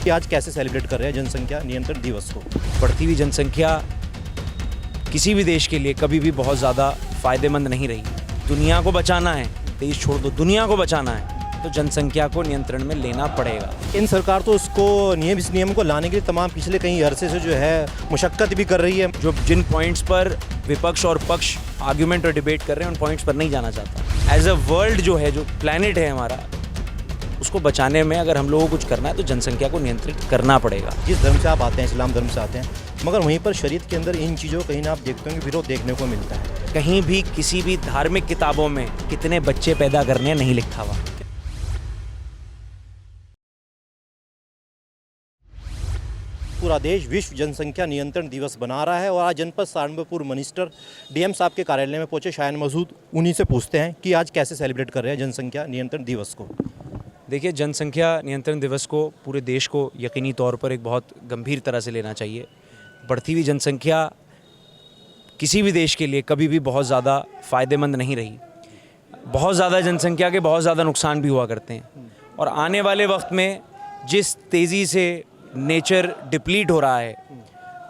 कि आज कैसे सेलिब्रेट कर रहे हैं जनसंख्या नियंत्रण दिवस को। बढ़ती हुई जनसंख्या किसी भी देश के लिए कभी भी बहुत ज़्यादा फ़ायदेमंद नहीं रही। दुनिया को बचाना है, देश छोड़ दो, दुनिया को बचाना है तो जनसंख्या को नियंत्रण में लेना पड़ेगा। इन सरकार तो उसको इस नियम को लाने के लिए तमाम पिछले कई अरसे से जो है मुशक्कत भी कर रही है। जो जिन पॉइंट्स पर विपक्ष और पक्ष आर्ग्यूमेंट और डिबेट कर रहे हैं उन पॉइंट्स पर नहीं जाना चाहता। एज अ वर्ल्ड जो है, जो प्लैनेट है हमारा, उसको बचाने में अगर हम लोगों को कुछ करना है तो जनसंख्या को नियंत्रित करना पड़ेगा। जिस धर्म से आप आते हैं, इस्लाम धर्म से आते हैं, मगर वहीं पर शरीयत के अंदर इन चीज़ों कहीं ना आप देखते होंगे विरोध देखने को मिलता है। कहीं भी किसी भी धार्मिक किताबों में कितने बच्चे पैदा करने नहीं लिखा हुआ। पूरा देश विश्व जनसंख्या नियंत्रण दिवस बना रहा है और आज जनपद सहारनपुर मिनिस्टर डीएम साहब के कार्यालय में पहुंचे शायन मसूद उन्हीं से पूछते हैं कि आज कैसे सेलिब्रेट कर रहे हैं जनसंख्या नियंत्रण दिवस को। देखिए, जनसंख्या नियंत्रण दिवस को पूरे देश को यकीनी तौर पर एक बहुत गंभीर तरह से लेना चाहिए। बढ़ती हुई जनसंख्या किसी भी देश के लिए कभी भी बहुत ज़्यादा फ़ायदेमंद नहीं रही। बहुत ज़्यादा जनसंख्या के बहुत ज़्यादा नुकसान भी हुआ करते हैं और आने वाले वक्त में जिस तेज़ी से नेचर डिप्लीट हो रहा है,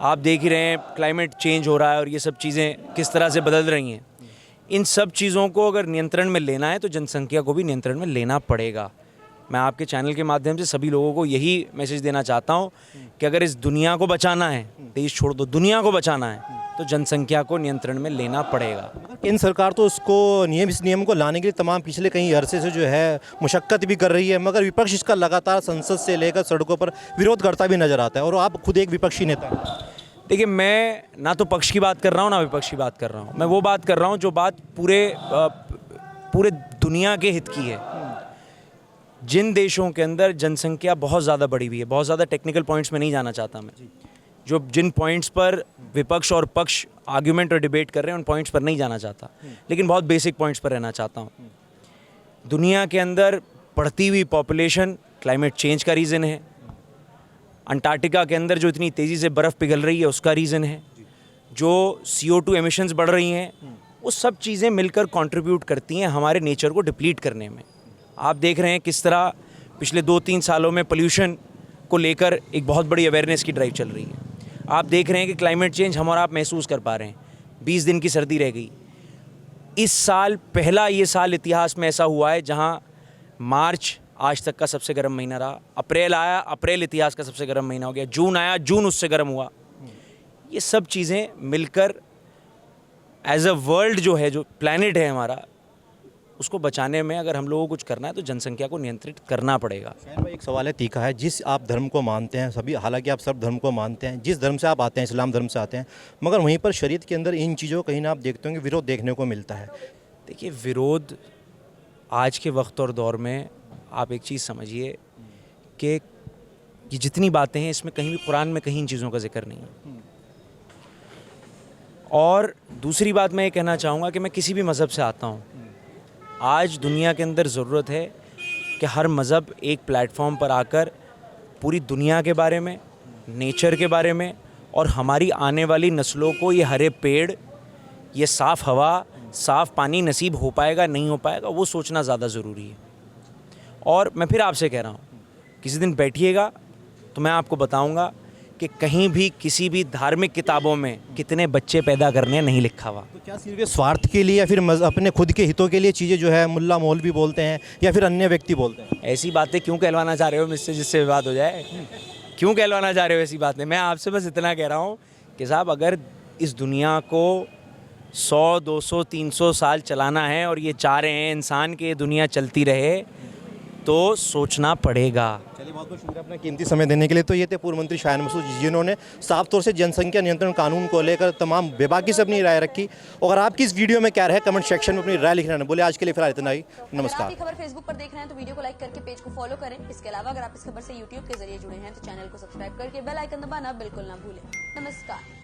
आप देख ही रहे हैं, क्लाइमेट चेंज हो रहा है और ये सब चीज़ें किस तरह से बदल रही हैं। इन सब चीज़ों को अगर नियंत्रण में लेना है तो जनसंख्या को भी नियंत्रण में लेना पड़ेगा। मैं आपके चैनल के माध्यम से सभी लोगों को यही मैसेज देना चाहता हूं कि अगर इस दुनिया को बचाना है, देश छोड़ दो, दुनिया को बचाना है तो जनसंख्या को नियंत्रण में लेना पड़ेगा। इन सरकार तो उसको इस नियम को लाने के लिए तमाम पिछले कई अरसे से जो है मुशक्कत भी कर रही है, मगर विपक्ष इसका लगातार संसद से लेकर सड़कों पर विरोध करता भी नजर आता है और आप खुद एक विपक्षी नेता हैं। देखिए, मैं ना तो पक्ष की बात कर रहा हूँ ना विपक्ष की बात कर रहा हूँ। मैं वो बात कर रहा हूँ जो बात पूरे दुनिया के हित की है। जिन देशों के अंदर जनसंख्या बहुत ज़्यादा बढ़ी हुई है, बहुत ज़्यादा टेक्निकल पॉइंट्स में नहीं जाना चाहता मैं, जो जिन पॉइंट्स पर विपक्ष और पक्ष आर्ग्यूमेंट और डिबेट कर रहे हैं उन पॉइंट्स पर नहीं जाना चाहता, लेकिन बहुत बेसिक पॉइंट्स पर रहना चाहता हूँ। दुनिया के अंदर बढ़ती हुई पॉपुलेशन क्लाइमेट चेंज का रीज़न है। अंटार्कटिका के अंदर जो इतनी तेज़ी से बर्फ़ पिघल रही है उसका रीज़न है। जो CO2 एमिशंस बढ़ रही हैं, वो सब चीज़ें मिलकर कंट्रीब्यूट करती हैं हमारे नेचर को डिप्लीट करने में। आप देख रहे हैं किस तरह पिछले 2-3 सालों में पोल्यूशन को लेकर एक बहुत बड़ी अवेयरनेस की ड्राइव चल रही है। आप देख रहे हैं कि क्लाइमेट चेंज हम और आप महसूस कर पा रहे हैं। 20 दिन की सर्दी रह गई। इस साल पहला ये साल इतिहास में ऐसा हुआ है जहां मार्च आज तक का सबसे गर्म महीना रहा। अप्रैल आया, अप्रैल इतिहास का सबसे गर्म महीना हो गया। जून आया, जून उससे गर्म हुआ। ये सब चीज़ें मिलकर एज अ वर्ल्ड जो है, जो प्लैनेट है हमारा, उसको बचाने में अगर हम लोगों को कुछ करना है तो जनसंख्या को नियंत्रित करना पड़ेगा। एक सवाल है तीखा है, जिस आप धर्म को मानते हैं, सभी हालांकि आप सब धर्म को मानते हैं, जिस धर्म से आप आते हैं, इस्लाम धर्म से आते हैं, मगर वहीं पर शरीयत के अंदर इन चीज़ों कहीं ना आप देखते होंगे विरोध देखने को मिलता है। देखिए, विरोध आज के वक्त और दौर में आप एक चीज़ समझिए कि ये जितनी बातें हैं इसमें कहीं भी कुरान में कहीं इन चीज़ों का जिक्र नहीं है। और दूसरी बात मैं ये कहना चाहूँगा कि मैं किसी भी मज़हब से आता हूँ। आज दुनिया के अंदर ज़रूरत है कि हर मज़हब एक प्लेटफॉर्म पर आकर पूरी दुनिया के बारे में, नेचर के बारे में और हमारी आने वाली नस्लों को ये हरे पेड़, ये साफ़ हवा, साफ़ पानी नसीब हो पाएगा नहीं हो पाएगा, वो सोचना ज़्यादा ज़रूरी है। और मैं फिर आपसे कह रहा हूँ, किसी दिन बैठिएगा तो मैं आपको बताऊँगा कि कहीं भी किसी भी धार्मिक किताबों में कितने बच्चे पैदा करने नहीं लिखा हुआ। तो क्या सिर्फ स्वार्थ के लिए या फिर अपने खुद के हितों के लिए चीज़ें जो है मुल्ला मौलवी बोलते हैं या फिर अन्य व्यक्ति बोलते हैं? ऐसी बातें क्यों कहलवाना चाह रहे हो मुझसे जिससे विवाद हो जाए? क्यों कहलवाना चाह रहे हो ऐसी बातें? मैं आपसे बस इतना कह रहा हूँ कि साहब, अगर इस दुनिया को 100, 200, 300 साल चलाना है और ये चाह रहे हैं इंसान की ये दुनिया चलती रहे, तो सोचना पड़ेगा। चलिए, बहुत बहुत शुक्रिया अपना कीमती समय देने के लिए। तो ये थे पूर्व मंत्री शायन मसूद, जिन्होंने साफ तौर से जनसंख्या नियंत्रण कानून को लेकर तमाम बेबाकी से अपनी राय रखी। अगर आपकी इस वीडियो में क्या रहे, कमेंट सेक्शन में अपनी राय लिखना है। बोले आज के लिए फिलहाल इतना ही, नमस्कार। आप खबर फेसबुक पर देख रहे हैं तो वीडियो को लाइक करके पेज को फॉलो करें। इसके अलावा अगर आप इस खबर से यूट्यूब के जरिए जुड़े हैं तो चैनल को सब्सक्राइब करके बेल आइकन दबाना बिल्कुल ना भूलें। नमस्कार।